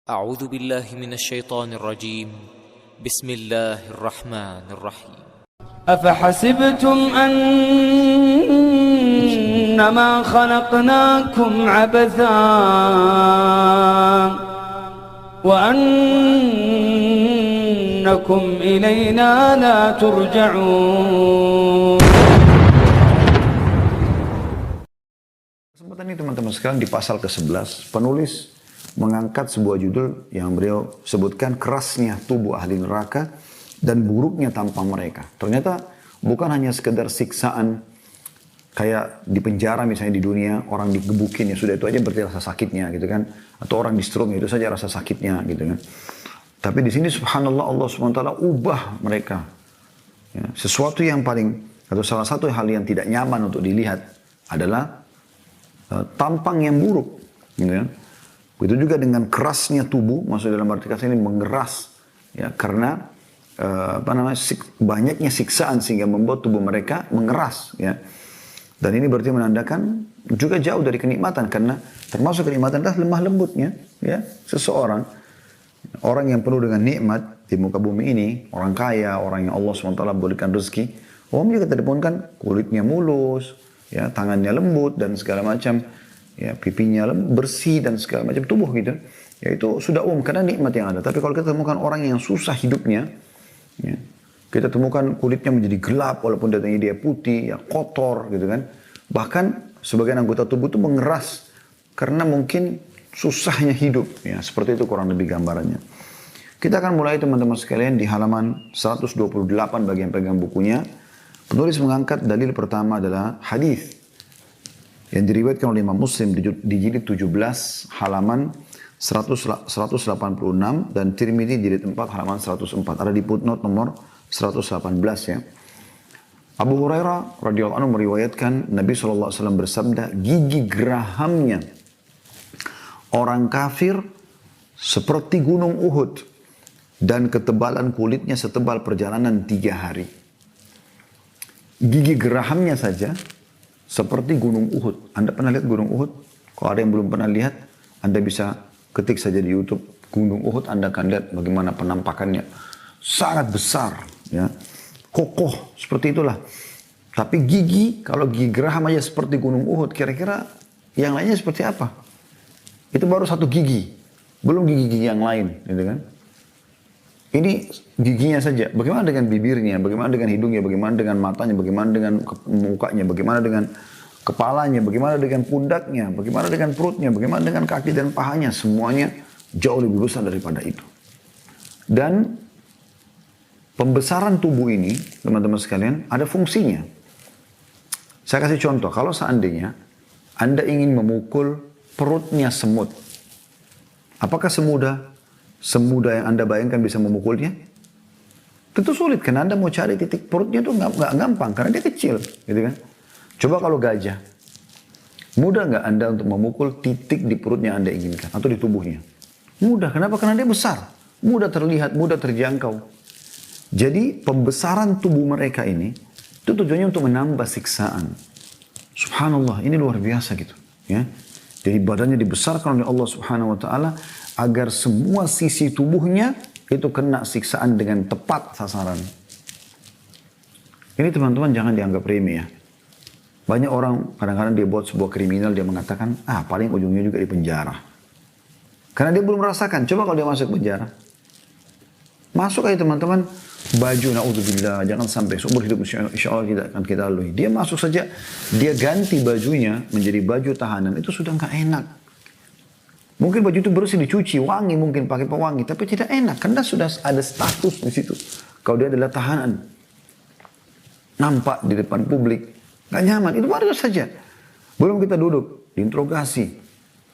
أعوذ بالله من الشيطان الرجيم بسم الله الرحمن الرحيم أفحسبتم أنما خلقناكم عبثا وأنكم إلينا لا ترجعون. Kesempatan ini teman-teman sekalian di pasal ke-11 penulis mengangkat sebuah judul yang beliau sebutkan kerasnya tubuh ahli neraka dan buruknya tampang mereka. Ternyata bukan hanya sekedar siksaan kayak di penjara misalnya di dunia orang digebukin ya sudah itu aja berarti rasa sakitnya gitu kan, atau orang di stroke itu saja rasa sakitnya gitu kan. Tapi di sini subhanallah Allah SWT ubah mereka ya, sesuatu yang paling atau salah satu hal yang tidak nyaman untuk dilihat adalah tampang yang buruk gitu kan. Begitu juga dengan kerasnya tubuh, maksud dalam arti kata ini mengeras, ya karena banyaknya siksaan sehingga membuat tubuh mereka mengeras, ya. Dan ini berarti menandakan juga jauh dari kenikmatan karena termasuk kenikmatan adalah lemah lembutnya, ya seseorang, orang yang penuh dengan nikmat di muka bumi ini, orang kaya, orang yang Allah SWT berikan rezeki, juga kita kan kulitnya mulus, ya tangannya lembut dan segala macam. Ya, pipinya bersih dan segala macam tubuh gitu. Ya itu sudah karena nikmat yang ada. Tapi kalau kita temukan orang yang susah hidupnya, ya, kita temukan kulitnya menjadi gelap walaupun datanya dia putih, ya kotor gitu kan. Bahkan sebagian anggota tubuh itu mengeras karena mungkin susahnya hidup. Ya, seperti itu kurang lebih gambarannya. Kita akan mulai teman-teman sekalian di halaman 128 bagi yang pegang bukunya. Penulis mengangkat dalil pertama adalah hadis yang diriwayatkan oleh Imam Muslim di jilid 17 halaman 186 dan Tirmidzi jilid 4 halaman 104. Ada di footnote nomor 118 ya. Abu Hurairah radhiyallahu anhu meriwayatkan Nabi SAW bersabda, gigi gerahamnya orang kafir seperti gunung Uhud dan ketebalan kulitnya setebal perjalanan 3 hari. Gigi gerahamnya saja seperti gunung Uhud. Anda pernah lihat gunung Uhud? Kalau ada yang belum pernah lihat, Anda bisa ketik saja di YouTube gunung Uhud. Anda akan lihat bagaimana penampakannya. Sangat besar, ya, kokoh seperti itulah. Tapi gigi, kalau gigi geraham aja seperti gunung Uhud, kira-kira yang lainnya seperti apa? Itu baru satu gigi, belum gigi-gigi yang lain, gitu kan? Ini giginya saja. Bagaimana dengan bibirnya? Bagaimana dengan hidungnya? Bagaimana dengan matanya? Bagaimana dengan mukanya? Bagaimana dengan kepalanya? Bagaimana dengan pundaknya? Bagaimana dengan perutnya? Bagaimana dengan kaki dan pahanya? Semuanya jauh lebih besar daripada itu. Dan pembesaran tubuh ini, teman-teman sekalian, ada fungsinya. Saya kasih contoh. Kalau seandainya Anda ingin memukul perutnya semut, apakah semudah yang Anda bayangkan bisa memukulnya? Tentu sulit, karena Anda mau cari titik perutnya itu nggak gampang, karena dia kecil, gitu kan? Coba kalau gajah, mudah nggak Anda untuk memukul titik di perutnya Anda inginkan, atau di tubuhnya? Mudah, kenapa? Karena dia besar, mudah terlihat, mudah terjangkau. Jadi pembesaran tubuh mereka ini, itu tujuannya untuk menambah siksaan. Subhanallah, ini luar biasa gitu. Ya. Jadi badannya dibesarkan oleh Allah Subhanahu Wa Taala, agar semua sisi tubuhnya itu kena siksaan dengan tepat sasaran. Ini teman-teman jangan dianggap remeh ya. Banyak orang kadang-kadang dia buat sebuah kriminal, dia mengatakan, paling ujungnya juga di penjara. Karena dia belum merasakan. Coba kalau dia masuk penjara. Masuk aja teman-teman, baju na'udzubillah, jangan sampai seumur hidup insya Allah tidak akan kita lalui. Dia masuk saja, dia ganti bajunya menjadi baju tahanan, itu sudah nggak enak. Mungkin baju itu bersih, dicuci, wangi, mungkin pakai pewangi, tapi tidak enak karena sudah ada status di situ. Kalau dia adalah tahanan, nampak di depan publik, nggak nyaman, itu baru saja. Belum kita duduk, diinterogasi,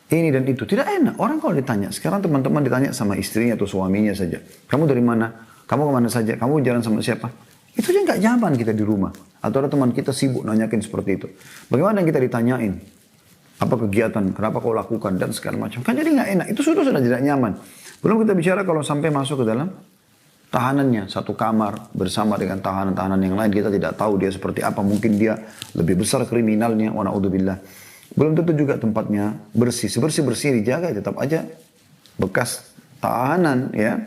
ini dan itu, tidak enak. Orang kalau ditanya, sekarang teman-teman ditanya sama istrinya atau suaminya saja, kamu dari mana? Kamu kemana saja? Kamu jalan sama siapa? Itu aja nggak nyaman kita di rumah. Atau ada teman kita sibuk nanyakin seperti itu. Bagaimana yang kita ditanyain? Apa kegiatan, kenapa kau lakukan, dan segala macam. Kan jadi nggak enak, itu sudah tidak nyaman. Belum kita bicara kalau sampai masuk ke dalam tahanannya, satu kamar bersama dengan tahanan-tahanan yang lain, kita tidak tahu dia seperti apa, mungkin dia lebih besar kriminalnya, wa na'udzubillah. Belum tentu juga tempatnya bersih, sebersih-bersih dijaga, tetap aja bekas tahanan ya.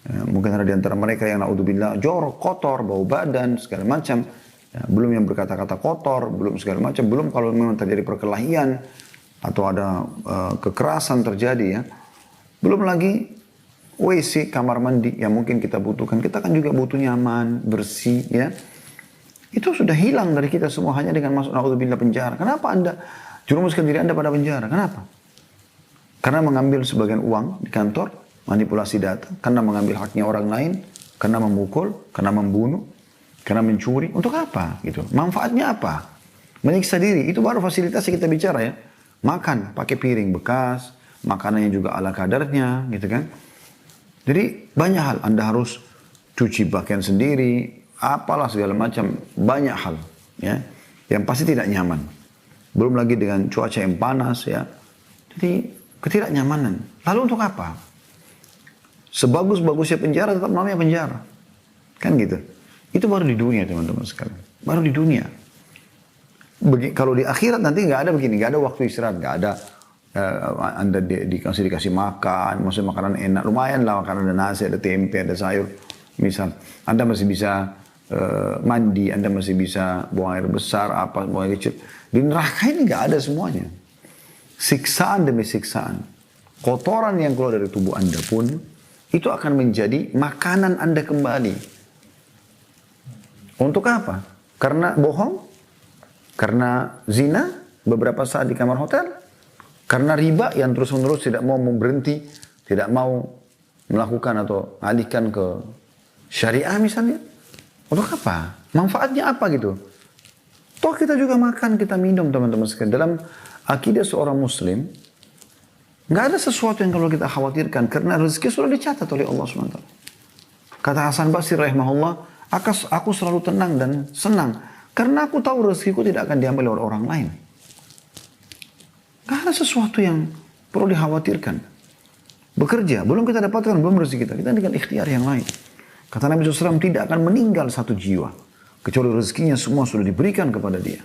Mungkin ada di antara mereka yang naudzubillah jorok, kotor, bau badan, segala macam. Ya, belum yang berkata-kata kotor, belum segala macam, belum kalau memang terjadi perkelahian atau ada kekerasan terjadi ya. Belum lagi WC, kamar mandi yang mungkin kita butuhkan. Kita kan juga butuh nyaman, bersih ya. Itu sudah hilang dari kita semua hanya dengan masuk naudzubillah penjara. Kenapa Anda jerumuskan diri Anda pada penjara? Kenapa? Karena mengambil sebagian uang di kantor, manipulasi data, karena mengambil haknya orang lain, karena memukul, karena membunuh, karena mencuri. Untuk apa? Gitu. Manfaatnya apa? Menyiksa diri. Itu baru fasilitas yang kita bicara ya. Makan pakai piring bekas, makanannya juga ala kadarnya, gitu kan? Jadi banyak hal. Anda harus cuci pakaian sendiri, apalah segala macam, banyak hal ya. Yang pasti tidak nyaman. Belum lagi dengan cuaca yang panas ya. Jadi ketidaknyamanan. Lalu untuk apa? Sebagus-bagusnya penjara tetap namanya penjara. Kan gitu. Itu baru di dunia teman-teman sekalian. Baru di dunia. Kalau di akhirat nanti nggak ada begini. Nggak ada waktu istirahat. Nggak ada Anda dikasih makan. Maksudnya makanan enak. Lumayan lah. Karena ada nasi, ada tempe, ada sayur. Misal. Anda masih bisa mandi. Anda masih bisa buang air besar. Buang air kecil. Di neraka ini nggak ada semuanya. Siksaan demi siksaan. Kotoran yang keluar dari tubuh Anda pun itu akan menjadi makanan Anda kembali. Untuk apa? Karena bohong? Karena zina beberapa saat di kamar hotel? Karena riba yang terus-menerus tidak mau berhenti, tidak mau melakukan atau alihkan ke syariah misalnya? Untuk apa? Manfaatnya apa gitu? Toh kita juga makan, kita minum teman-teman sekalian. Dalam akidah seorang muslim, nggak ada sesuatu yang kalau kita khawatirkan karena rezeki sudah dicatat oleh Allah SWT. Kata Hasan Basri rahimahullah, aku selalu tenang dan senang karena aku tahu rezekiku tidak akan diambil oleh orang lain. Nggak ada sesuatu yang perlu dikhawatirkan. Bekerja, belum kita dapatkan, belum rezeki kita dengan ikhtiar yang lain. Kata Nabi SAW, tidak akan meninggal satu jiwa kecuali rezekinya semua sudah diberikan kepada dia.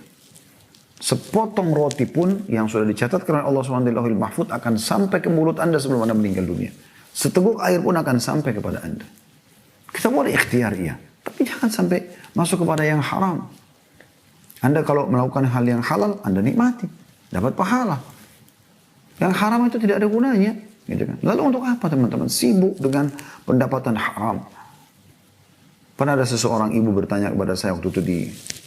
Sepotong roti pun yang sudah dicatatkan oleh Allah SWT di Lauhul Mahfuz akan sampai ke mulut Anda sebelum Anda meninggal dunia. Seteguk air pun akan sampai kepada Anda. Kita boleh ikhtiar ya, tapi jangan sampai masuk kepada yang haram. Anda kalau melakukan hal yang halal, Anda nikmati, dapat pahala. Yang haram itu tidak ada gunanya. Gitu kan. Lalu untuk apa teman-teman? Sibuk dengan pendapatan haram. Pernah ada seseorang ibu bertanya kepada saya waktu itu di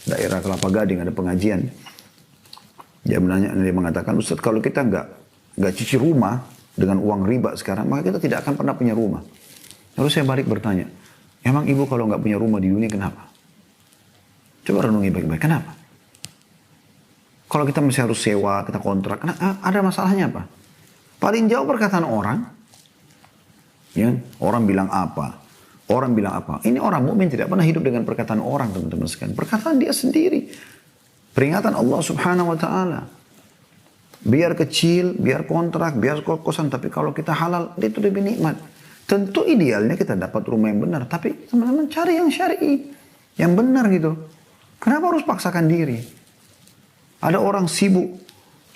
daerah Kelapa Gading, ada pengajian. Dia mengatakan, Ustaz, kalau kita nggak cuci rumah dengan uang riba sekarang, maka kita tidak akan pernah punya rumah. Lalu saya balik bertanya, emang ibu kalau nggak punya rumah di dunia kenapa? Coba renungi baik-baik, kenapa? Kalau kita masih harus sewa, kita kontrak, ada masalahnya apa? Paling jauh perkataan orang, ya, orang bilang apa? Orang bilang apa? Ini orang mukmin tidak pernah hidup dengan perkataan orang, teman-teman sekalian. Perkataan dia sendiri. Peringatan Allah Subhanahu wa taala. Biar kecil, biar kontrak, biar kos-kosan, tapi kalau kita halal, itu lebih nikmat. Tentu idealnya kita dapat rumah yang benar, tapi teman-teman cari yang syar'i, yang benar gitu. Kenapa harus paksakan diri? Ada orang sibuk,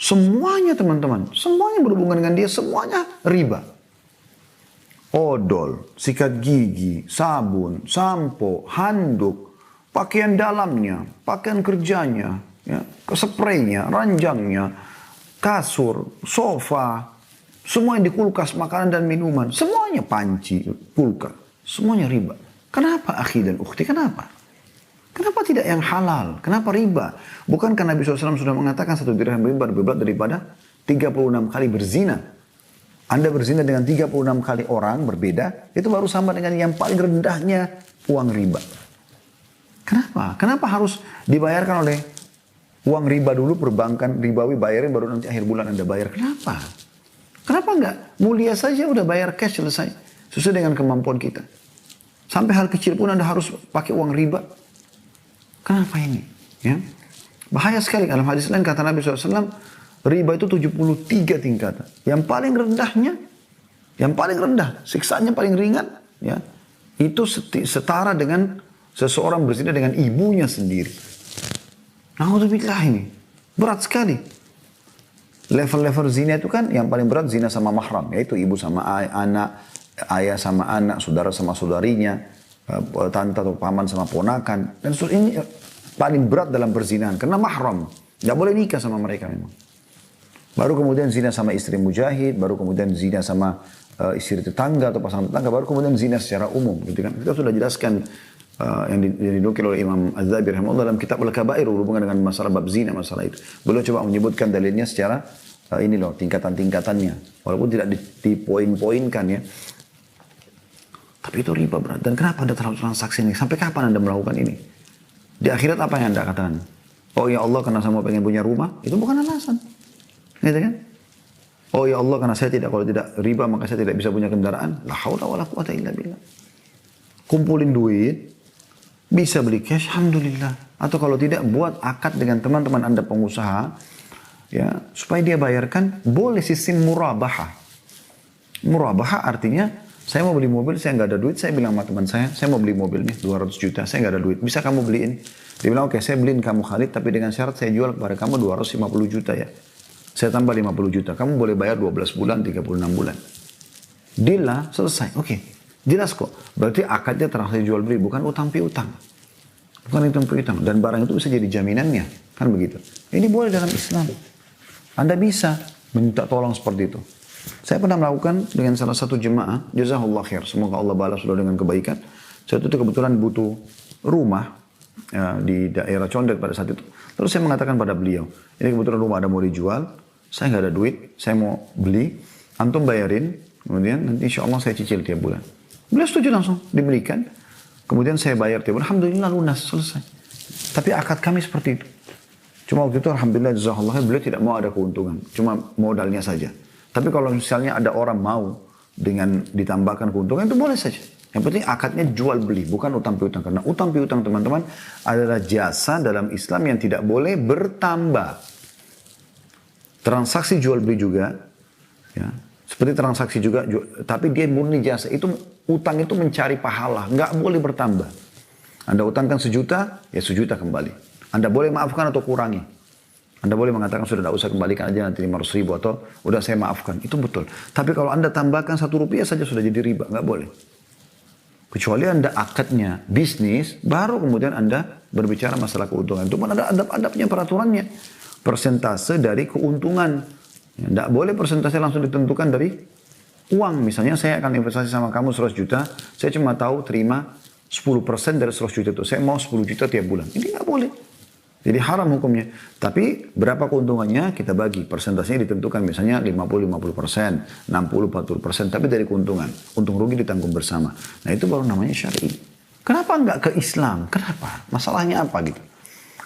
semuanya teman-teman, semuanya berhubungan dengan dia, semuanya riba. Odol, sikat gigi, sabun, sampo, handuk, pakaian dalamnya, pakaian kerjanya, ya, spraynya, ranjangnya, kasur, sofa, semua yang di kulkas, makanan dan minuman, semuanya panci, kulkas, semuanya riba. Kenapa akhi dan ukhti? Kenapa? Kenapa tidak yang halal? Kenapa riba? Bukankah Nabi SAW sudah mengatakan satu dirham riba lebih berat daripada 36 kali berzina? Anda berzina dengan 36 kali orang berbeda, itu baru sama dengan yang paling rendahnya uang riba. Kenapa? Kenapa harus dibayarkan oleh uang riba dulu, perbankan ribawi bayarin, baru nanti akhir bulan Anda bayar? Kenapa? Kenapa enggak? Mulia saja udah bayar cash selesai. Sesuai dengan kemampuan kita. Sampai hal kecil pun Anda harus pakai uang riba. Kenapa ini? Ya. Bahaya sekali. Dalam hadis lain kata Nabi SAW, riba itu 73 tingkatan. Yang paling rendahnya, yang paling rendah, siksaannya paling ringan, ya, itu setara dengan seseorang berzina dengan ibunya sendiri. Alhamdulillah ini berat sekali. Level-level zina itu kan yang paling berat zina sama mahram, yaitu ibu sama anak, ayah sama anak, saudara sama saudarinya, tante atau paman sama ponakan. Dan ini paling berat dalam perzinahan karena mahram. Nggak boleh nikah sama mereka memang. Baru kemudian zina sama istri mujahid, baru kemudian zina sama istri tetangga atau pasangan tetangga, baru kemudian zina secara umum. Gitu kan. Kita sudah jelaskan yang dinukil oleh Imam Az-Zahabi rahimahullah dalam kitab Al-Kabair berhubungan dengan masalah bab zina, masalah itu. Beliau coba menyebutkan dalilnya secara ini loh, tingkatan-tingkatannya. Walaupun tidak dipoin-poinkan ya. Tapi itu riba berat. Dan kenapa Anda terlalu transaksi ini? Sampai kapan Anda melakukan ini? Di akhirat apa yang Anda katakan? Oh ya Allah karena saya mau pengen punya rumah. Itu bukan alasan. Gitu kan? Oh ya Allah karena saya kalau tidak riba maka saya tidak bisa punya kendaraan. La haula wala quwata illa billah. Kumpulin duit. Bisa beli cash, alhamdulillah. Atau kalau tidak, buat akad dengan teman-teman Anda pengusaha, ya supaya dia bayarkan. Boleh sistem murabahah. Murabahah artinya, saya mau beli mobil, saya nggak ada duit, saya bilang sama teman saya mau beli mobil nih, 200 juta, saya nggak ada duit. Bisa kamu beliin? Dia bilang, oke, saya beliin kamu Khalid, tapi dengan syarat saya jual kepada kamu 250 juta ya. Saya tambah 50 juta, kamu boleh bayar 12 bulan, 36 bulan. Deal lah, selesai, oke. Jelas kok, berarti akadnya transaksi jual beli, bukan utang piutang. Bukan utang piutang, dan barang itu bisa jadi jaminannya, kan begitu. Ini boleh dalam Islam. Anda bisa minta tolong seperti itu. Saya pernah melakukan dengan salah satu jemaah, jazakallah khair, semoga Allah balas sudah dengan kebaikan. Saya itu kebetulan butuh rumah di daerah Condet pada saat itu. Terus saya mengatakan pada beliau, ini kebetulan rumah ada mau dijual, saya nggak ada duit, saya mau beli, antum bayarin, kemudian nanti insya Allah saya cicil tiap bulan. Beliau setuju langsung, dibelikan. Kemudian saya bayar tiap bulan, alhamdulillah lunas, selesai. Tapi akad kami seperti itu. Cuma waktu itu alhamdulillah jazakallah beliau tidak mau ada keuntungan, cuma modalnya saja. Tapi kalau misalnya ada orang mau dengan ditambahkan keuntungan itu boleh saja. Yang penting akadnya jual beli, bukan utang piutang. Karena utang piutang teman-teman adalah jasa dalam Islam yang tidak boleh bertambah. Transaksi jual beli juga, ya, seperti transaksi juga, tapi dia murni jasa. Itu utang itu mencari pahala, nggak boleh bertambah. Anda utangkan 1 juta, ya 1 juta kembali. Anda boleh maafkan atau kurangi. Anda boleh mengatakan sudah tidak usah kembalikan aja nanti 500 ribu atau udah saya maafkan. Itu betul. Tapi kalau Anda tambahkan 1 rupiah saja sudah jadi riba, nggak boleh. Kecuali Anda akadnya bisnis, baru kemudian Anda berbicara masalah keuntungan. Itu pun ada adab-adabnya, peraturannya. Persentase dari keuntungan. Tidak boleh persentase langsung ditentukan dari uang. Misalnya saya akan investasi sama kamu 100 juta, saya cuma tahu terima 10% dari 100 juta itu. Saya mau 10 juta tiap bulan. Ini nggak boleh. Jadi haram hukumnya. Tapi berapa keuntungannya kita bagi. Persentasenya ditentukan misalnya 50-50%, 60-40%. Tapi dari keuntungan. Untung rugi ditanggung bersama. Nah itu baru namanya syar'i. Kenapa nggak ke Islam? Kenapa? Masalahnya apa gitu?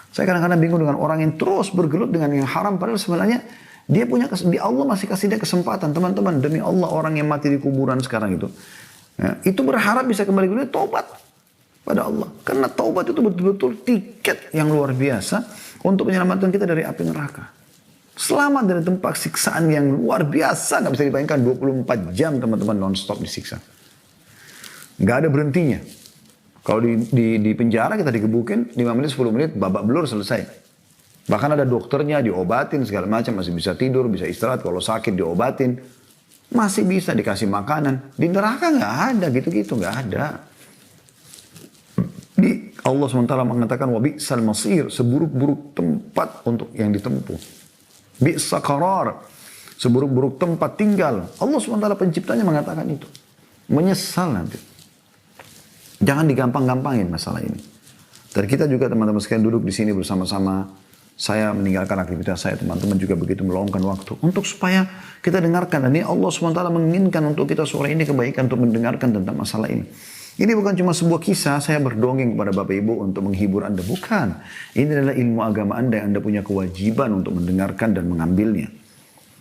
Saya kadang-kadang bingung dengan orang yang terus bergelut dengan yang haram. Padahal sebenarnya dia punya, di Allah masih kasih dia kesempatan. Teman-teman, demi Allah orang yang mati di kuburan sekarang itu. Ya, itu berharap bisa kembali ke dunia, taubat pada Allah. Karena taubat itu betul-betul tiket yang luar biasa untuk menyelamatkan kita dari api neraka. Selamat dari tempat siksaan yang luar biasa. Nggak bisa dibayangkan 24 jam teman-teman non-stop disiksa. Nggak ada berhentinya. Kalau di penjara kita digebukin 5 menit, 10 menit, babak belur selesai. Bahkan ada dokternya, diobatin segala macam, masih bisa tidur, bisa istirahat, kalau sakit diobatin. Masih bisa dikasih makanan. Di neraka nggak ada, gitu-gitu nggak ada. Allah SWT mengatakan, wa bi'sal masir, seburuk-buruk tempat untuk yang ditempuh. Bi'sa qarar, seburuk-buruk tempat tinggal. Allah SWT penciptanya mengatakan itu. Menyesal nanti. Jangan digampang-gampangin masalah ini. Dan kita juga teman-teman sekalian duduk di sini bersama-sama. Saya meninggalkan aktivitas saya, teman-teman juga begitu meluangkan waktu. Untuk supaya kita dengarkan. Dan ini Allah SWT menginginkan untuk kita sore ini kebaikan untuk mendengarkan tentang masalah ini. Ini bukan cuma sebuah kisah, saya berdongeng kepada Bapak Ibu untuk menghibur Anda. Bukan. Ini adalah ilmu agama Anda yang Anda punya kewajiban untuk mendengarkan dan mengambilnya.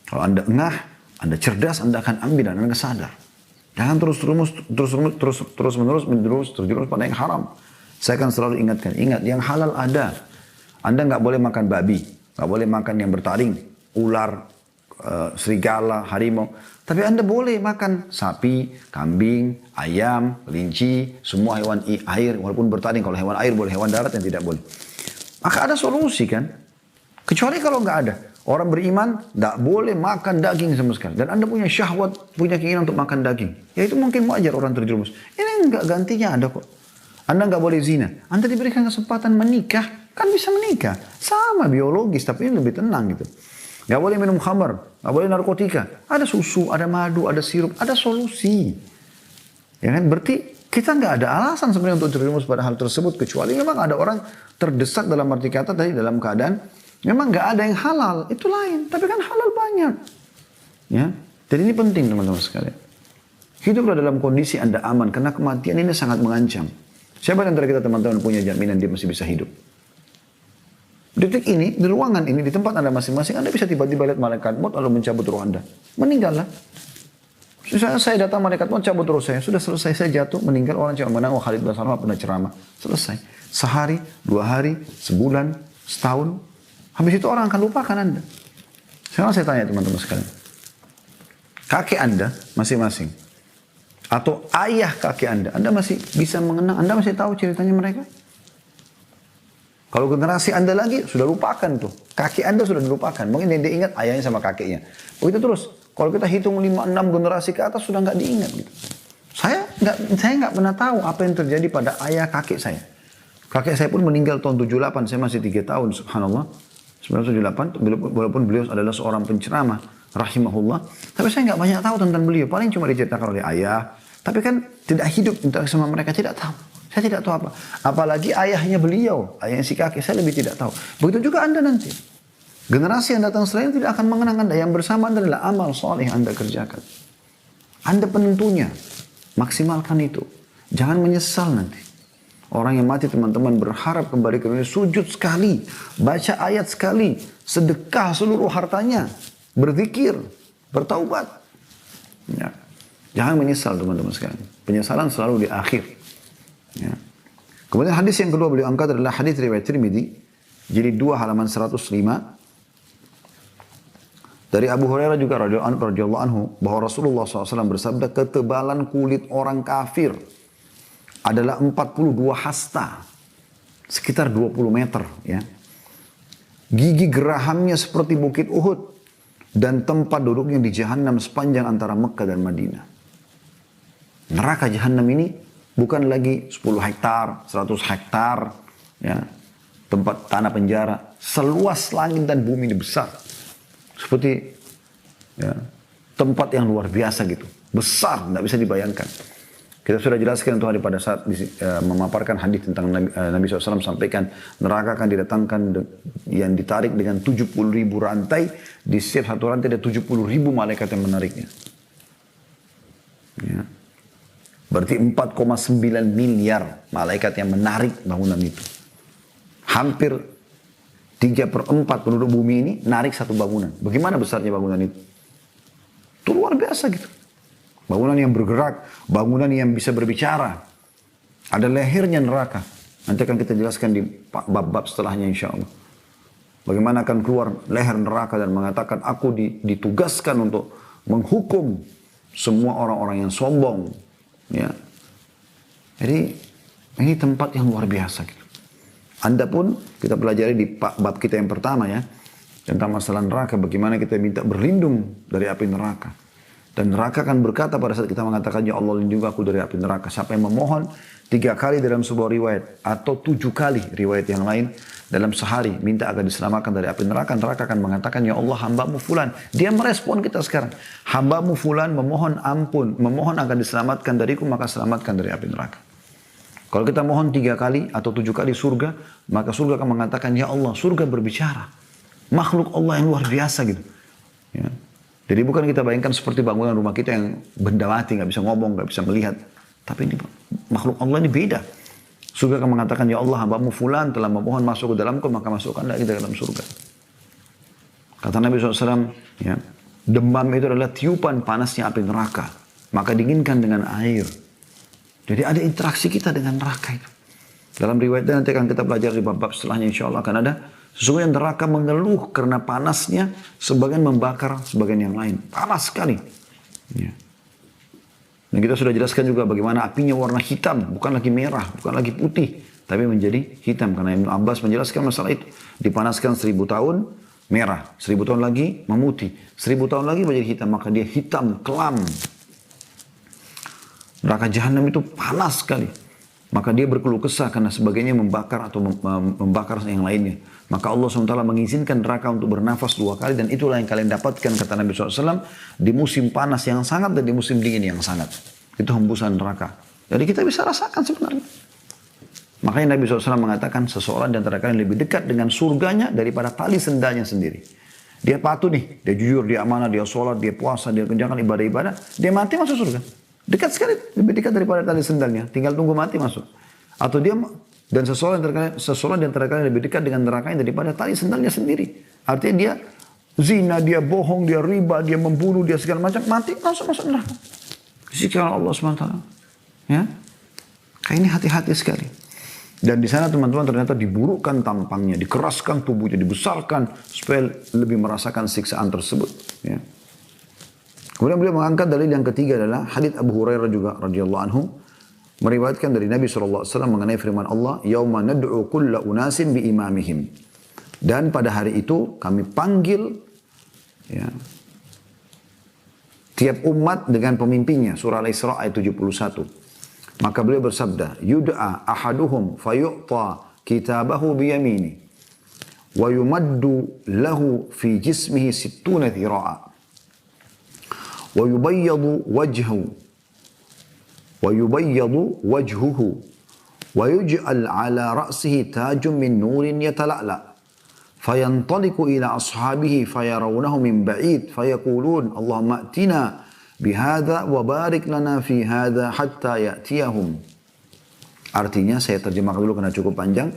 Kalau Anda engah, Anda cerdas, Anda akan ambil dan Anda sadar. Jangan terus-menerus terjerumus pada yang haram. Saya akan selalu ingatkan, ingat yang halal ada. Anda nggak boleh makan babi, nggak boleh makan yang bertaring, ular, serigala, harimau. Tapi Anda boleh makan sapi, kambing, ayam, kelinci, semua hewan air, walaupun bertaring. Kalau hewan air boleh, hewan darat yang tidak boleh. Maka ada solusi kan? Kecuali kalau nggak ada. Orang beriman tidak boleh makan daging sama sekali. Dan Anda punya syahwat, punya keinginan untuk makan daging. Ya itu mungkin wajar orang terjerumus. Ini enggak, gantinya ada kok. Anda enggak boleh zina. Anda diberikan kesempatan menikah, kan bisa menikah. Sama biologis, tapi ini lebih tenang gitu. Enggak boleh minum khamar, enggak boleh narkotika. Ada susu, ada madu, ada sirup, ada solusi. Ya kan? Berarti kita nggak ada alasan sebenarnya untuk terjerumus pada hal tersebut, kecuali memang ada orang terdesak dalam arti kata tadi dalam keadaan memang nggak ada yang halal, itu lain. Tapi kan halal banyak, ya. Jadi ini penting teman-teman sekalian. Hiduplah dalam kondisi Anda aman, karena kematian ini sangat mengancam. Siapa di antara kita teman-teman punya jaminan dia masih bisa hidup? Detik ini, di ruangan ini, di tempat Anda masing-masing, Anda bisa tiba-tiba lihat malaikat maut lalu mencabut ruh Anda. Meninggallah. Saya datang malaikat mau cabut terus saya. Sudah selesai, saya jatuh, meninggal, orang cuma menang, Khalid bin Salamah pernah ceramah. Selesai. Sehari, 2 hari, sebulan, setahun. Habis itu orang akan lupakan Anda. Sekarang saya tanya teman-teman sekalian. Kakek Anda masing-masing. Atau ayah kakek Anda masih bisa mengenang, Anda masih tahu ceritanya mereka? Kalau generasi Anda lagi, sudah lupakan tuh. Kakek Anda sudah dilupakan. Mungkin yang diingat ayahnya sama kakeknya. Begitu terus. Kalau kita hitung 5-6 generasi ke atas sudah nggak diingat gitu. Saya nggak pernah tahu apa yang terjadi pada ayah kakek saya. Kakek saya pun meninggal tahun 78, saya masih 3 tahun, subhanallah. 1978, walaupun beliau adalah seorang penceramah, rahimahullah. Tapi saya nggak banyak tahu tentang beliau. Paling cuma diceritakan oleh ayah. Tapi kan tidak hidup interaksi sama mereka, tidak tahu. Saya tidak tahu apa. Apalagi ayahnya beliau, ayahnya si kakek, saya lebih tidak tahu. Begitu juga Anda nanti. Generasi yang datang selain tidak akan mengenang Anda. Yang bersama Anda adalah amal soleh yang Anda kerjakan. Anda penentunya. Maksimalkan itu. Jangan menyesal nanti. Orang yang mati teman-teman berharap kembali ke dunia. Sujud sekali. Baca ayat sekali. Sedekah seluruh hartanya. Berzikir. Bertaubat. Ya. Jangan menyesal teman-teman sekalian. Penyesalan selalu di akhir. Ya. Kemudian hadis yang kedua beliau angkat adalah hadis riwayat Tirmidzi. Jilid 2 halaman 105. Dari Abu Hurairah juga radhiyallahu anhu bahwa Rasulullah SAW bersabda, ketebalan kulit orang kafir adalah 42 hasta, sekitar 20 meter. Ya. Gigi gerahamnya seperti bukit Uhud dan tempat duduknya di Jahannam sepanjang antara Mekah dan Madinah. Neraka Jahannam ini bukan lagi 10 hektar, 100 hektar, ya, tempat tanah penjara, seluas langit dan bumi ini besar. Seperti ya, tempat yang luar biasa gitu. Besar, tidak bisa dibayangkan. Kita sudah jelaskan itu pada saat memaparkan hadis tentang Nabi SAW sampaikan neraka akan didatangkan yang ditarik dengan 70.000 rantai. Di setiap satu rantai ada 70.000 malaikat yang menariknya. Ya. Berarti 4,9 miliar malaikat yang menarik bangunan itu. Hampir 3/4 penduduk bumi ini narik satu bangunan. Bagaimana besarnya bangunan itu? Itu luar biasa gitu. Bangunan yang bergerak, bangunan yang bisa berbicara. Ada lehernya neraka. Nanti akan kita jelaskan di bab-bab setelahnya insya Allah. Bagaimana akan keluar leher neraka dan mengatakan aku ditugaskan untuk menghukum semua orang-orang yang sombong. Ya. Jadi ini tempat yang luar biasa gitu. Anda pun kita pelajari di bab kita yang pertama ya. Tentang masalah neraka. Bagaimana kita minta berlindung dari api neraka. Dan neraka akan berkata pada saat kita mengatakan ya Allah lindungi aku dari api neraka. Siapa yang memohon 3 kali dalam sebuah riwayat. Atau 7 kali riwayat yang lain. Dalam sehari minta agar diselamatkan dari api neraka. Neraka akan mengatakan ya Allah hambamu fulan. Dia merespon kita sekarang. Hambamu fulan memohon ampun. Memohon agar diselamatkan dariku maka selamatkan dari api neraka. Kalau kita mohon 3 kali atau 7 kali surga, maka surga akan mengatakan, ya Allah, surga berbicara. Makhluk Allah yang luar biasa gitu. Ya. Jadi bukan kita bayangkan seperti bangunan rumah kita yang benda mati, nggak bisa ngomong, nggak bisa melihat. Tapi ini makhluk Allah ini beda. Surga akan mengatakan, ya Allah, hambamu fulan telah memohon masuk ke dalamku, maka masukkanlah kita ke dalam surga. Kata Nabi SAW, ya, demam itu adalah tiupan panasnya api neraka. Maka dinginkan dengan air. Jadi ada interaksi kita dengan neraka itu. Dalam riwayatnya nanti akan kita pelajari di bab-bab setelahnya insya Allah akan ada. Sesungguhnya neraka mengeluh karena panasnya. Sebagian membakar sebagian yang lain. Panas sekali. Ya. Dan kita sudah jelaskan juga bagaimana apinya warna hitam. Bukan lagi merah, bukan lagi putih. Tapi menjadi hitam. Karena Ibnu Abbas menjelaskan masalah itu. Dipanaskan 1000 tahun. merah. 1000 tahun lagi memutih. 1000 tahun lagi menjadi hitam. Maka dia hitam, kelam. Neraka jahanam itu panas sekali. Maka dia berkeluh kesah karena sebagainya membakar atau membakar yang lainnya. Maka Allah SWT mengizinkan neraka untuk bernafas 2 kali. Dan itulah yang kalian dapatkan, kata Nabi SAW, di musim panas yang sangat dan di musim dingin yang sangat. Itu hembusan neraka. Jadi kita bisa rasakan sebenarnya. Makanya Nabi SAW mengatakan seseorang di antara kalian lebih dekat dengan surganya daripada tali sendalnya sendiri. Dia patuh nih, dia jujur, dia amanah, dia sholat, dia puasa, dia kerjakan ibadah-ibadah. Dia mati masuk surga. Dekat sekali, lebih dekat daripada tali sendalnya. Tinggal tunggu mati masuk. Atau dia, dan seseorang di antara kalian lebih dekat dengan nerakanya daripada tali sendalnya sendiri. Artinya dia zina, dia bohong, dia riba, dia membunuh, dia segala macam. Mati langsung masuk neraka. Disiksa Allah SWT. Ya? Kayak ini hati-hati sekali. Dan di sana teman-teman ternyata diburukkan tampangnya, dikeraskan tubuhnya, dibesarkan supaya lebih merasakan siksaan tersebut. Ya. Kemudian beliau mengangkat dalil yang ketiga adalah hadits Abu Hurairah juga radhiyallahu anhu meriwayatkan dari Nabi SAW mengenai firman Allah, "Yauma nad'u kulla unasin bi imamihim." Dan pada hari itu kami panggil ya, tiap umat dengan pemimpinnya. Surah Al-Isra ayat 71. Maka beliau bersabda, "Yud'a ahaduhum fayu'ta kitabahu biyamini wa yumaddu lahu fi jismihi 60 dhira'a wa yubayyadu wajhuhu wa yuj'al 'ala ra'sihi tajun min nurin yatala'la fayantaliqu ila ashabihi fayarawnahu min ba'id fayaqulun Allahumma atina bihadza wa barik lana fi hadza hatta ya'tiyahum." Artinya, saya terjemahkan dulu karena cukup panjang.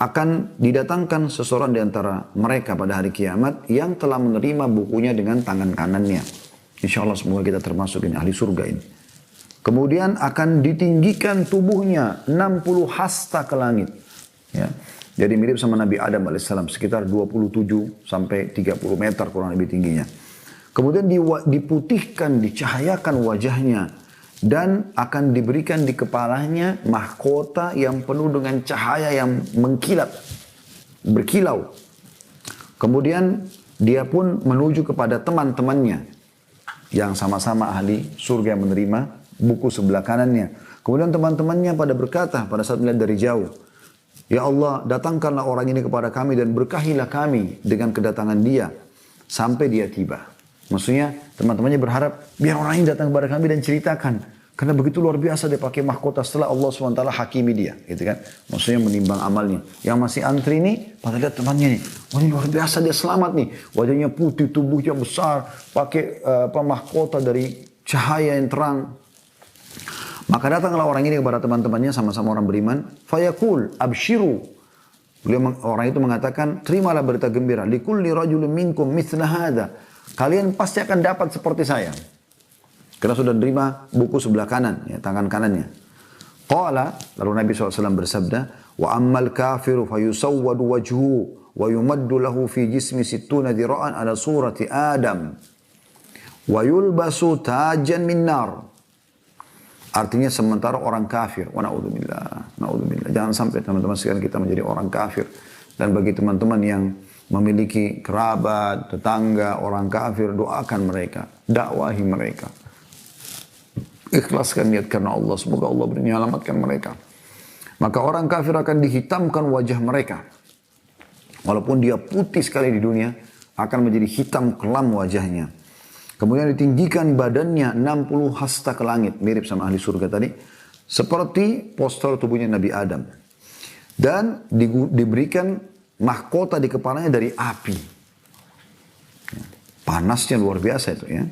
Akan didatangkan seseorang di antara mereka pada hari kiamat yang telah menerima bukunya dengan tangan kanannya. Insya Allah semoga kita termasuk ini ahli surga ini. Kemudian akan ditinggikan tubuhnya 60 hasta ke langit. Ya. Jadi mirip sama Nabi Adam alaihissalam, sekitar 27 sampai 30 meter kurang lebih tingginya. Kemudian diputihkan, dicahayakan wajahnya. Dan akan diberikan di kepalanya mahkota yang penuh dengan cahaya yang mengkilat, berkilau. Kemudian dia pun menuju kepada teman-temannya yang sama-sama ahli surga yang menerima buku sebelah kanannya. Kemudian teman-temannya pada berkata pada saat melihat dari jauh, "Ya Allah, datangkanlah orang ini kepada kami dan berkahilah kami dengan kedatangan dia sampai dia tiba." Maksudnya teman-temannya berharap biar orang ini datang kepada kami dan ceritakan. Karena begitu luar biasa dia pakai mahkota setelah Allah SWT hakimi dia. Gitu kan. Maksudnya menimbang amalnya. Yang masih antri ini, pada lihat temannya nih. Wah, ini luar biasa dia selamat nih. Wajahnya putih, tubuhnya besar. Pakai mahkota dari cahaya yang terang. Maka datanglah orang ini kepada teman-temannya sama-sama orang beriman. Fayaqul abshiru. Orang itu mengatakan, terimalah berita gembira. Likulli rajulun minkum mithla hadha. Kalian pasti akan dapat seperti saya. Karena sudah menerima buku sebelah kanan, ya, tangan kanannya. Qala, lalu Nabi SAW bersabda, "Wa ammal kafiru fayusawwadu wajhu wa yumaddu lahu fi jismi 60 dhira'an ala surati Adam wa yulbasu tajan min nar." Artinya sementara orang kafir, wa na'udzubillah, na'udzubillah. Jangan sampai teman-teman sekalian kita menjadi orang kafir. Dan bagi teman-teman yang memiliki kerabat, tetangga, orang kafir, doakan mereka, dakwahi mereka. Ikhlaskan niat karena Allah, semoga Allah menyelamatkan mereka. Maka orang kafir akan dihitamkan wajah mereka. Walaupun dia putih sekali di dunia, akan menjadi hitam kelam wajahnya. Kemudian ditinggikan badannya 60 hasta ke langit, mirip sama ahli surga tadi, seperti postur tubuhnya Nabi Adam. Dan diberikan mahkota di kepalanya dari api. Panasnya luar biasa itu ya.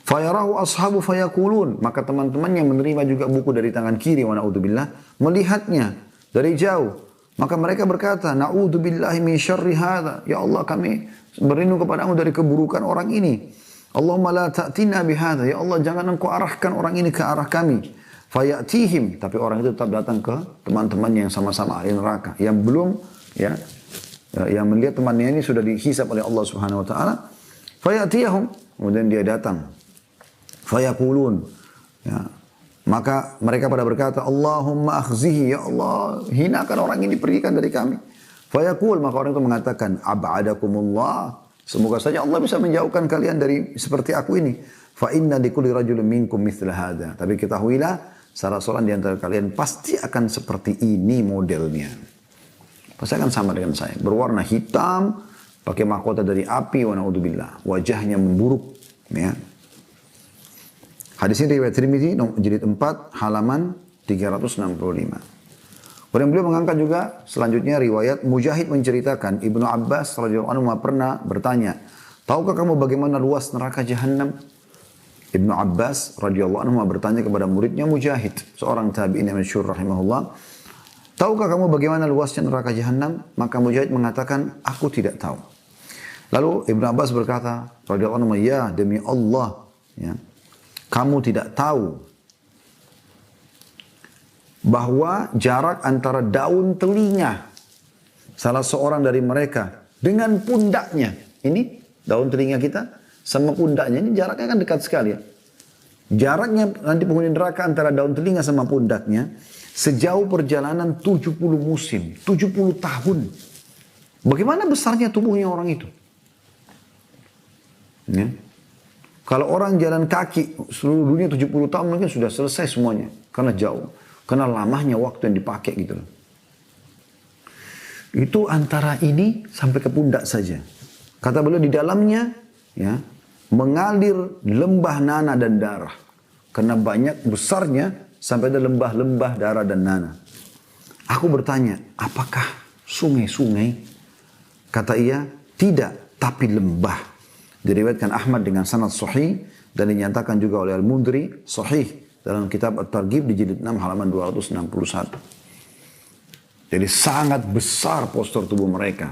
Fayarahu ashabu fayakulun. Maka teman-teman yang menerima juga buku dari tangan kiri, wa na'udzubillah, melihatnya dari jauh. Maka mereka berkata, "Na'udzubillahi min syarri hadha." Ya Allah, kami berlindung kepadamu dari keburukan orang ini. Allahumma la ta'tina bihadha. Ya Allah, jangan engkau arahkan orang ini ke arah kami. Fayatihim. Tapi orang itu tetap datang ke teman-temannya yang sama-sama ahli neraka. Yang belum, ya, yang melihat temannya ini sudah dihisab oleh Allah Subhanahu wa taala. Fayatihum. Kemudian dia datang. Fayaqulun. Ya. Maka mereka pada berkata, "Allahumma akhzihi." Ya Allah, hinakan orang ini, pergikan dari kami. Fayaqul, maka orang itu mengatakan, ab'adakumullah. Semoga saja Allah bisa menjauhkan kalian dari seperti aku ini. Fa inna likulli rajulin minkum mithla hadza. Tapi ketahuilah, salah seorang di antara kalian pasti akan seperti ini modelnya. Pasti akan sama dengan saya. Berwarna hitam, pakai mahkota dari api, wa na'udzubillah. Wajahnya memburuk. Ya. Hadis ini riwayat Tirmidzi, jilid 4, halaman 365. Kemudian beliau mengangkat juga selanjutnya riwayat Mujahid menceritakan Ibnu Abbas radhiyallahu anhu pernah bertanya, tahukah kamu bagaimana luas neraka Jahannam? Ibnu Abbas radhiyallahu anhu bertanya kepada muridnya Mujahid, seorang tabi'in yang masyhur rahimahullah, tahukah kamu bagaimana luasnya neraka Jahannam? Maka Mujahid mengatakan, aku tidak tahu. Lalu Ibnu Abbas berkata radhiyallahu anhu, ya demi Allah, ya, kamu tidak tahu bahwa jarak antara daun telinga salah seorang dari mereka dengan pundaknya, ini daun telinga kita sama pundaknya, ini jaraknya kan dekat sekali ya. Jaraknya nanti penghuni neraka antara daun telinga sama pundaknya sejauh perjalanan 70 musim, 70 tahun. Bagaimana besarnya tubuhnya orang itu? Ya. Kalau orang jalan kaki seluruh dunia 70 tahun mungkin sudah selesai semuanya karena jauh. Karena lamanya waktu yang dipakai gitu loh. Itu antara ini sampai ke pundak saja. Kata beliau di dalamnya ya mengalir lembah nanah dan darah. Karena banyak besarnya sampai ada lembah-lembah darah dan nanah. Aku bertanya, apakah sungai-sungai? Kata ia, tidak, tapi lembah. Diriwayatkan Ahmad dengan sanad sahih dan dinyatakan juga oleh Al-Mundri sahih dalam kitab At-Targhib di jilid 6 halaman 261. Jadi sangat besar postur tubuh mereka.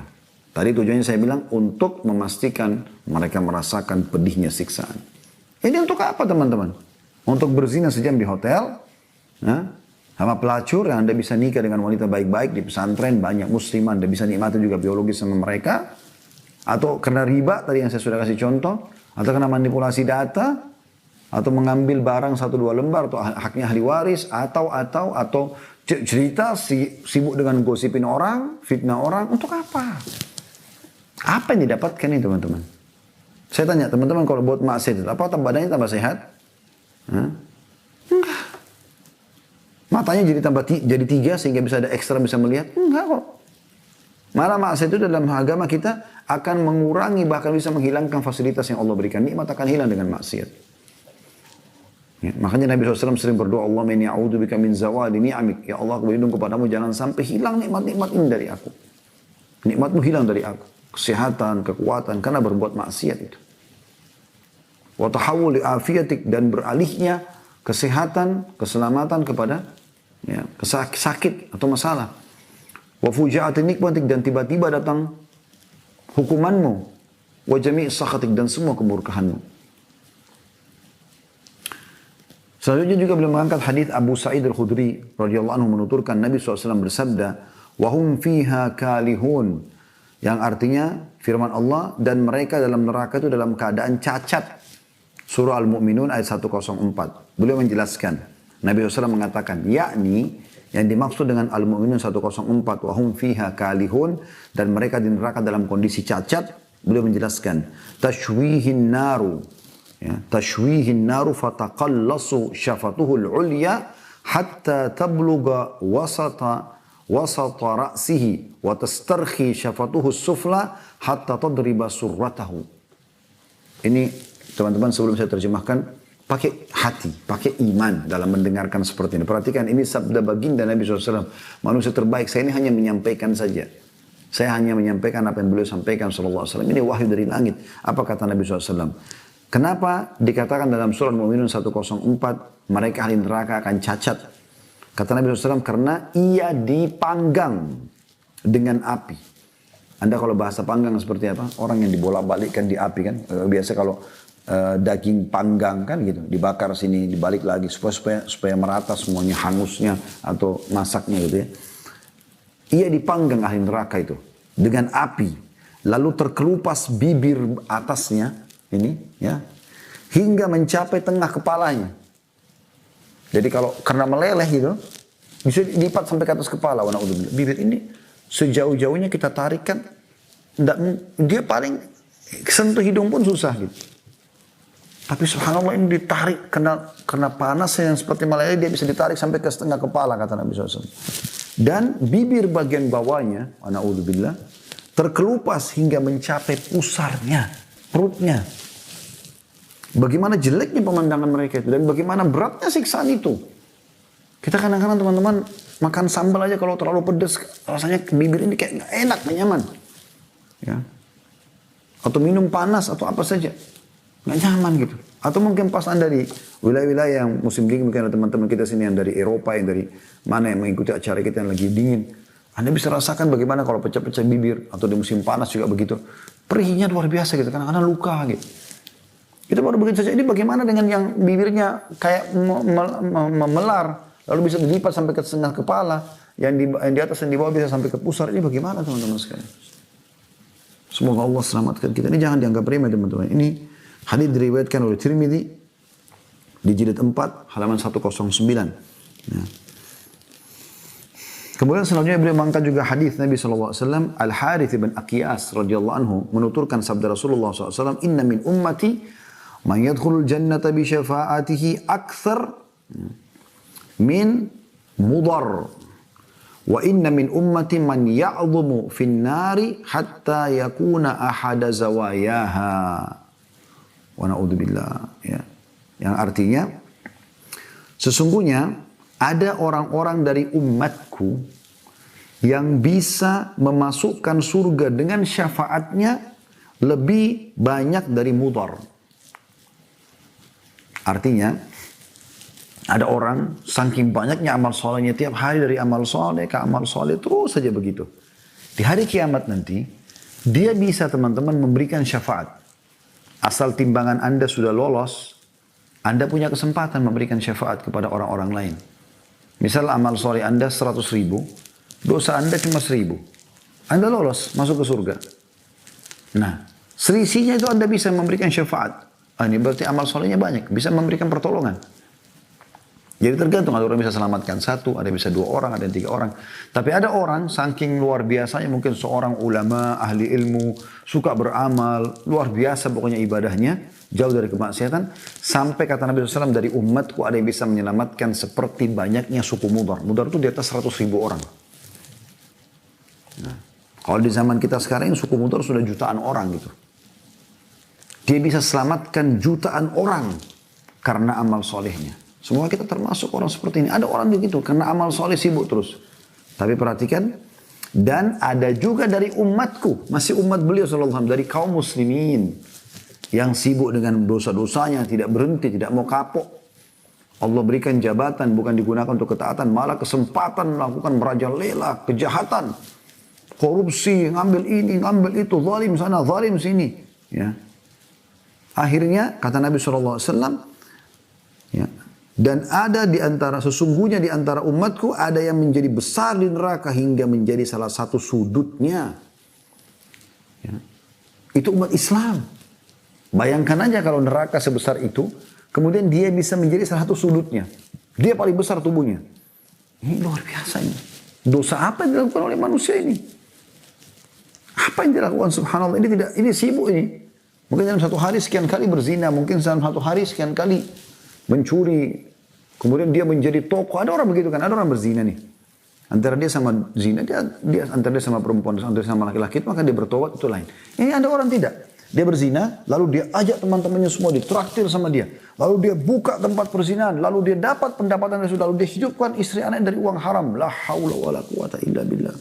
Tadi tujuannya saya bilang untuk memastikan mereka merasakan pedihnya siksaan. Ini untuk apa teman-teman? Untuk berzina sejam di hotel, ya, sama pelacur yang Anda bisa nikah dengan wanita baik-baik di pesantren, banyak muslimah, Anda bisa nikmati juga biologis sama mereka. Atau karena riba, tadi yang saya sudah kasih contoh. Atau karena manipulasi data. Atau mengambil barang 1-2 lembar atau haknya ahli waris. Atau cerita sibuk dengan gosipin orang, fitnah orang. Untuk apa? Apa yang didapatkan ini teman-teman? Saya tanya teman-teman kalau buat maksiat, apa badannya tambah sehat? Enggak. Matanya jadi 3 sehingga bisa ada ekstra bisa melihat? Enggak kok. Malah maksiat itu dalam agama kita akan mengurangi bahkan bisa menghilangkan fasilitas yang Allah berikan. Nikmat akan hilang dengan maksiat. Ya, makanya Nabi SAW sering berdoa, Allahumma inni a'udzubika min zawali ni'amik. Ya Allah, aku berlindung kepadamu jangan sampai hilang nikmat-nikmat ini dari aku. Nikmatmu hilang dari aku. Kesehatan, kekuatan karena berbuat maksiat itu. Wa tahawul li afiyatik, dan beralihnya kesehatan, keselamatan kepada ya, sakit atau masalah. Wa fuja'atin nikmatik, dan tiba-tiba datang hukumanmu. Wa jami' sakhatik, dan semua kemurkahanmu. Selanjutnya juga beliau mengangkat hadis Abu Sa'id Al-Khudri radhiyallahu anhu menuturkan Nabi SAW bersabda, wa hum fiha kalihun, yang artinya firman Allah, dan mereka dalam neraka itu dalam keadaan cacat. Surah Al-Mu'minun ayat 104. Beliau menjelaskan, Nabi SAW mengatakan, yakni yang dimaksud dengan Al-Mu'minun 104, wa hum fiha kalihun, dan mereka di neraka dalam kondisi cacat. Beliau menjelaskan, tashwihin naru, ya, tashwihin naru fataqallasu syafatuhul ulya hatta tabluga wasata ra'sihi wa tastarkhi syafatuhus sufla hatta tadriba surratahu. Ini teman-teman sebelum saya terjemahkan, pakai hati, pakai iman dalam mendengarkan seperti ini. Perhatikan, ini sabda baginda Nabi SAW, manusia terbaik. Saya ini hanya menyampaikan saja. Saya hanya menyampaikan apa yang beliau sampaikan SAW. Ini wahyu dari langit. Apa kata Nabi SAW? Kenapa dikatakan dalam surah Al-Mu'minun 104, mereka ahli neraka akan cacat? Kata Nabi SAW, karena ia dipanggang dengan api. Anda kalau bahasa panggang seperti apa? Orang yang dibolak-balikkan di api kan. Biasa kalau daging panggang kan gitu. Dibakar sini, dibalik lagi. Supaya merata semuanya, hangusnya atau masaknya gitu ya. Ia dipanggang ahli neraka itu dengan api. Lalu terkelupas bibir atasnya. Ini ya, hingga mencapai tengah kepalanya. Jadi kalau karena meleleh gitu, bisa dilipat sampai ke atas kepala. Bibir ini sejauh-jauhnya kita tarik kan, dia paling sentuh hidung pun susah gitu. Tapi subhanallah ini ditarik kena panasnya yang seperti malaria, dia bisa ditarik sampai ke setengah kepala kata Nabi SAW. Dan bibir bagian bawahnya, na'udzubillah, terkelupas hingga mencapai pusarnya, perutnya. Bagaimana jeleknya pemandangan mereka itu dan bagaimana beratnya siksaan itu. Kita kadang-kadang teman-teman makan sambal aja kalau terlalu pedas rasanya bibir ini kayak gak enak, gak nyaman. Ya. Atau minum panas atau apa saja gak nyaman gitu. Atau mungkin pas Anda di wilayah-wilayah yang musim dingin, mungkin ada teman-teman kita sini yang dari Eropa, yang dari mana yang mengikuti acara kita yang lagi dingin. Anda bisa rasakan bagaimana kalau pecah-pecah bibir atau di musim panas juga begitu. Perihnya luar biasa gitu, kadang-kadang luka gitu. Itu baru begitu saja. Ini bagaimana dengan yang bibirnya kayak memelar, lalu bisa dilipat sampai ke setengah kepala, yang di atas dan di bawah bisa sampai ke pusar. Ini bagaimana teman-teman sekalian? Semoga Allah selamatkan kita. Ini jangan dianggap remeh teman-teman. Ini hadis diriwayatkan oleh Tirmidzi di jilid 4 halaman 109. Ya. Kemudian selanjutnya beliau mengangkat juga hadis Nabi SAW, Al-Harith bin Aqiyas radhiyallahu anhu menuturkan sabda Rasulullah SAW, Inna min ummati man yadkhulul jannata bi syafa'atihi akthar min mudar. Wa inna min ummati man ya'dhumu fin nari hatta yakuna ahada zawayaha. Wa na'udzubillah. Ya. Yang artinya, sesungguhnya ada orang-orang dari umatku yang bisa memasukkan surga dengan syafaatnya lebih banyak dari mudar. Artinya, ada orang saking banyaknya amal solehnya tiap hari dari amal soleh ke amal soleh terus saja begitu. Di hari kiamat nanti, dia bisa teman-teman memberikan syafaat. Asal timbangan Anda sudah lolos, Anda punya kesempatan memberikan syafaat kepada orang-orang lain. Misal amal soleh Anda 100 ribu, dosa Anda cuma 1000. Anda lolos, masuk ke surga. Nah, selisihnya itu Anda bisa memberikan syafaat. Ini berarti amal solehnya banyak, bisa memberikan pertolongan. Jadi tergantung, ada orang bisa selamatkan 1, ada bisa 2 orang, ada 3 orang. Tapi ada orang saking luar biasanya, mungkin seorang ulama, ahli ilmu, suka beramal, luar biasa pokoknya ibadahnya, jauh dari kemaksiatan, sampai kata Nabi SAW, dari umatku ada yang bisa menyelamatkan seperti banyaknya suku Mudar. Mudar itu di atas 100.000 orang. Nah, kalau di zaman kita sekarang ini suku Mudar sudah jutaan orang gitu. Dia bisa selamatkan jutaan orang karena amal solehnya. Semua kita termasuk orang seperti ini. Ada orang begitu karena amal soleh sibuk terus. Tapi perhatikan, dan ada juga dari umatku, masih umat beliau sallallahu alaihi wasallam, dari kaum muslimin yang sibuk dengan dosa-dosanya, tidak berhenti, tidak mau kapok. Allah berikan jabatan bukan digunakan untuk ketaatan, malah kesempatan melakukan merajalela, kejahatan, korupsi, ngambil ini, ngambil itu, zalim sana, zalim sini, ya. Akhirnya kata Nabi SAW, ya, dan ada di antara, sesungguhnya di antara umatku ada yang menjadi besar di neraka hingga menjadi salah satu sudutnya. Ya. Itu umat Islam. Bayangkan aja kalau neraka sebesar itu, kemudian dia bisa menjadi salah satu sudutnya. Dia paling besar tubuhnya. Ini luar biasa ini. Dosa apa yang dilakukan oleh manusia ini? Apa yang dilakukan subhanallah? Ini sibuk ini. Mungkin dalam satu hari sekian kali berzina, mungkin dalam satu hari sekian kali mencuri. Kemudian dia menjadi tokoh. Ada orang begitu kan, ada orang berzina nih. Antara dia sama zina, dia antara dia sama perempuan, antara dia sama laki-laki, maka dia bertobat, itu lain. Ini ada orang tidak. Dia berzina, lalu dia ajak teman-temannya semua, ditraktir sama dia. Lalu dia buka tempat perzinahan, lalu dia dapat pendapatan yang sudah, lalu dia hidupkan istri anak dari uang haram. La haula wa la quwata illa billah.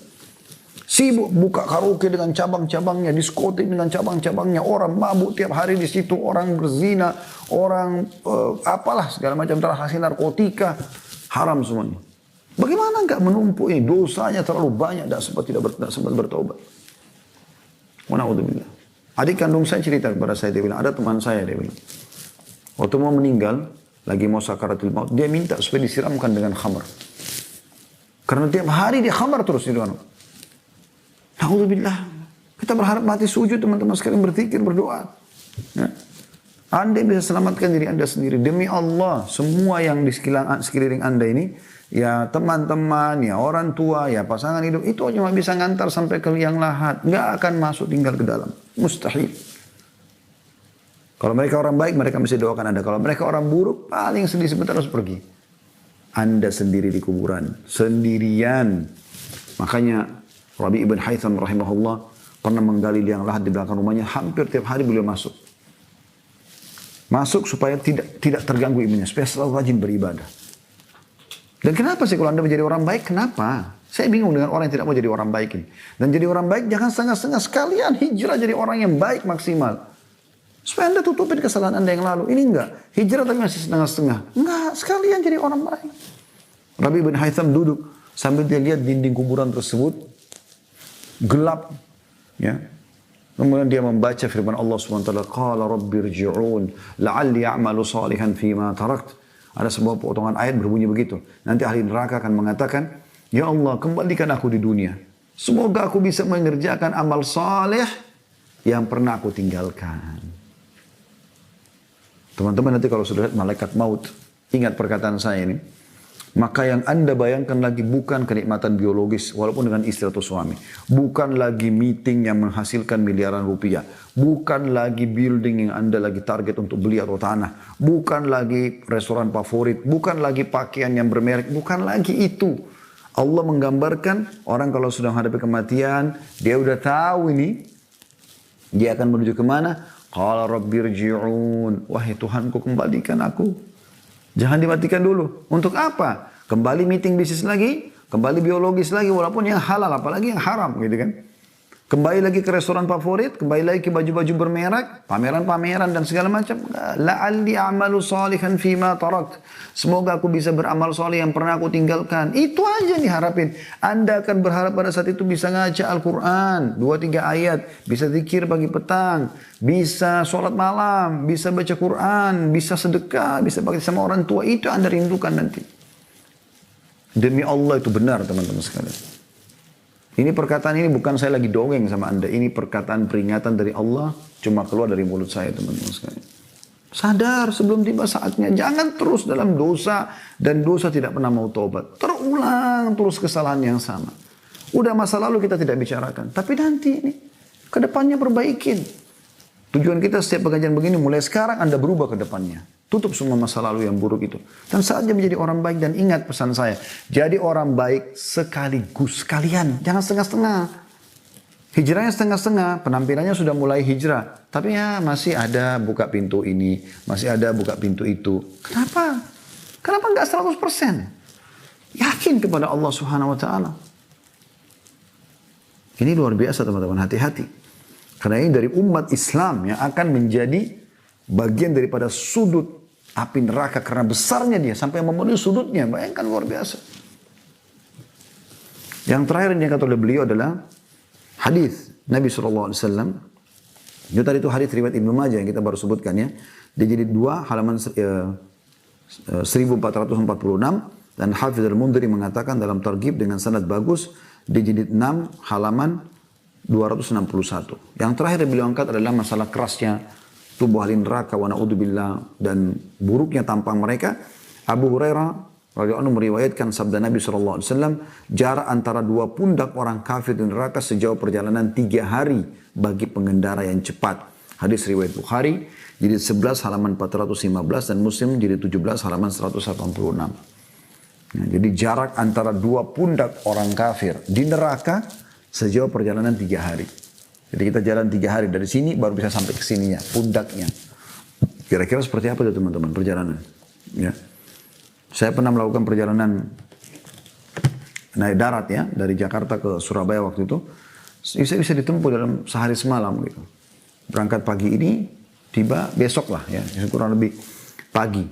Sibuk buka karaoke dengan cabang-cabangnya, diskotik dengan cabang-cabangnya, orang mabuk tiap hari di situ, orang berzina, orang apalah segala macam transaksi narkotika, haram semuanya. Bagaimana enggak menumpuk ini? Dosanya terlalu banyak, tidak sempat bertobat. Wa na'udzubillah. Adik kandung saya cerita kepada saya, dia bilang, ada teman saya, dia bilang, waktu mau meninggal, lagi mau sakaratul maut, dia minta supaya disiramkan dengan khamar. Karena tiap hari dia khamar terus di dalam. Na'udzubillah. Kita berharap mati sujud, teman-teman sekalian berzikir, berdoa. Ya. Anda bisa selamatkan diri Anda sendiri. Demi Allah, semua yang di sekeliling Anda ini, ya teman-teman, ya orang tua, ya pasangan hidup, itu cuma bisa ngantar sampai ke liang lahat. Nggak akan masuk tinggal ke dalam. Mustahil. Kalau mereka orang baik, mereka mesti doakan Anda. Kalau mereka orang buruk, paling sedih sebentar harus pergi. Anda sendiri di kuburan. Sendirian. Makanya Rabi' ibn Haytham rahimahullah pernah menggali liang lahat di belakang rumahnya. Hampir tiap hari beliau masuk. Masuk supaya tidak terganggu imannya. Supaya selalu rajin beribadah. Dan kenapa sih kalau Anda menjadi orang baik? Kenapa? Saya bingung dengan orang yang tidak mau jadi orang baik ini. Dan jadi orang baik jangan setengah-setengah. Sekalian hijrah jadi orang yang baik maksimal. Supaya Anda tutupin kesalahan Anda yang lalu. Ini enggak. Hijrah tapi masih setengah-setengah. Enggak. Sekalian jadi orang baik. Rabi' bin Haytham duduk. Sambil dia lihat dinding kuburan tersebut. Gelap. Ya. Kemudian dia membaca firman Allah SWT. Qala rabbirji'un. La'alli a'malu salihan fima tarakt. Ada sebuah potongan ayat berbunyi begitu. Nanti ahli neraka akan mengatakan, ya Allah, kembalikan aku di dunia. Semoga aku bisa mengerjakan amal saleh yang pernah aku tinggalkan. Teman-teman nanti kalau sudah lihat malaikat maut, ingat perkataan saya ini. Maka yang Anda bayangkan lagi bukan kenikmatan biologis, walaupun dengan istri atau suami. Bukan lagi meeting yang menghasilkan miliaran rupiah. Bukan lagi building yang Anda lagi target untuk beli atau tanah. Bukan lagi restoran favorit. Bukan lagi pakaian yang bermerek. Bukan lagi itu. Allah menggambarkan orang kalau sudah menghadapi kematian, dia udah tahu ini. Dia akan menuju kemana? Qala rabbirji'un. Wahai Tuhanku, kembalikan aku. Jangan dimatikan dulu. Untuk apa? Kembali meeting bisnis lagi, kembali biologis lagi, walaupun yang halal, apalagi yang haram, gitu kan? Kembali lagi ke restoran favorit, kembali lagi ke baju-baju bermerek, pameran-pameran dan segala macam. La'alli a'malu salihan fima tarakt. Semoga aku bisa beramal saleh yang pernah aku tinggalkan. Itu aja nih harapin. Anda akan berharap pada saat itu bisa ngaca Al-Quran, 2-3 ayat, bisa zikir pagi petang, bisa sholat malam, bisa baca Quran, bisa sedekah, bisa bakti sama orang tua. Itu Anda rindukan nanti. Demi Allah itu benar teman-teman sekalian. Ini perkataan ini bukan saya lagi dongeng sama Anda. Ini perkataan peringatan dari Allah. Cuma keluar dari mulut saya teman-teman sekalian. Sadar sebelum tiba saatnya. Jangan terus dalam dosa. Dan dosa tidak pernah mau taubat. Terulang terus kesalahan yang sama. Udah masa lalu kita tidak bicarakan. Tapi nanti ini. Kedepannya perbaikin. Tujuan kita setiap pengajian begini. Mulai sekarang Anda berubah ke depannya. Tutup semua masa lalu yang buruk itu. Dan saatnya menjadi orang baik. Dan ingat pesan saya. Jadi orang baik sekaligus. Sekalian. Jangan setengah-setengah. Hijrahnya setengah-setengah. Penampilannya sudah mulai hijrah. Tapi ya masih ada buka pintu ini. Masih ada buka pintu itu. Kenapa? Kenapa enggak 100%? Yakin kepada Allah Subhanahu Wa Taala. Ini luar biasa teman-teman. Hati-hati. Karena ini dari umat Islam yang akan menjadi bagian daripada sudut api neraka karena besarnya dia sampai memenuhi sudutnya. Bayangkan luar biasa. Yang terakhir yang dikatakan oleh beliau adalah hadis Nabi SAW. Itu tadi itu hadis riwayat Ibnu Majah yang kita baru sebutkan ya. Dia jadi 2 halaman 1446 dan Hafidz Al-Mundhiri mengatakan dalam targhib dengan sanad bagus dia jadi 6 halaman 261. Yang terakhir yang beliau angkat adalah masalah kerasnya tubuh ahli neraka wa na'udzubillah dan buruknya tampang mereka. Abu Hurairah radhiyallahu anhu meriwayatkan sabda Nabi SAW, jarak antara 2 pundak orang kafir di neraka sejauh perjalanan 3 hari bagi pengendara yang cepat. Hadis riwayat Bukhari jadi 11 halaman 415 dan Muslim jadi 17 halaman 186. Nah, jadi jarak antara 2 pundak orang kafir di neraka sejauh perjalanan 3 hari. Jadi kita jalan 3 hari dari sini baru bisa sampai ke sininya, pundaknya. Kira-kira seperti apa itu teman-teman perjalanan? Ya. Saya pernah melakukan perjalanan naik darat ya dari Jakarta ke Surabaya waktu itu. Bisa ditempuh dalam sehari semalam gitu. Berangkat pagi ini, tiba besok lah ya, kurang lebih pagi.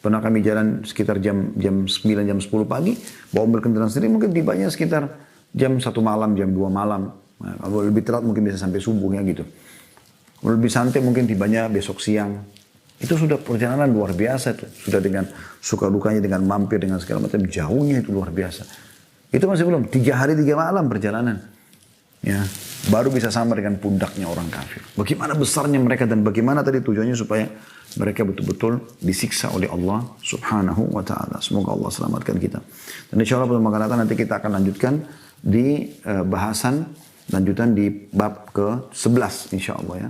Pernah kami jalan sekitar jam 9, jam 10 pagi, bawa mobil kendaraan sendiri mungkin tibanya sekitar jam 1 malam, jam 2 malam. Nah, kalau lebih telat mungkin bisa sampai subuhnya gitu. Kalau lebih santai mungkin tibanya besok siang. Itu sudah perjalanan luar biasa itu. Sudah dengan suka dukanya, dengan mampir, dengan segala macam. Jauhnya itu luar biasa. Itu masih belum. 3 hari 3 malam perjalanan. ya, baru bisa sama dengan pundaknya orang kafir. Bagaimana besarnya mereka dan bagaimana tadi tujuannya supaya mereka betul-betul disiksa oleh Allah subhanahu wa ta'ala. Semoga Allah selamatkan kita. Dan insya Allah pada makan nanti kita akan lanjutkan di bahasan lanjutan di bab ke-11 insya Allah ya.